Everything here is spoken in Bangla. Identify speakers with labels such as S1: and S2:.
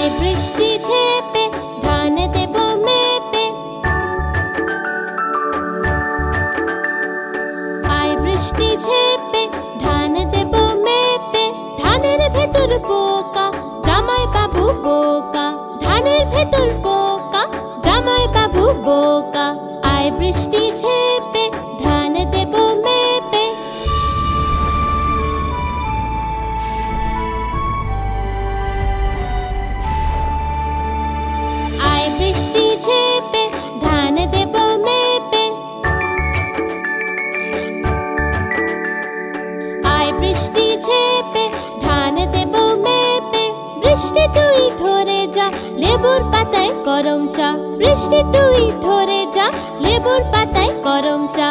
S1: আয় বৃষ্টি ঝেপে ধান দেব মেপে। আয় বৃষ্টি ঝেপে ধান দেব মেপে। ধানের ভেতর পোকা জামাই বাবু বোকা। ধানের ভেতর পোকা জামাই বাবু বোকা। আয় বৃষ্টি ঝেপে ধান দেব মেপে। আয় বৃষ্টি ঝেপে ধান দেব মেপে। আয় বৃষ্টি ঝেপে ধান দেব মেপে। বৃষ্টি তুই ধরে যা লেবুর পাতায় গরম চা। বৃষ্টি তুই ধরে যা লেবুর পাতায় গরম চা।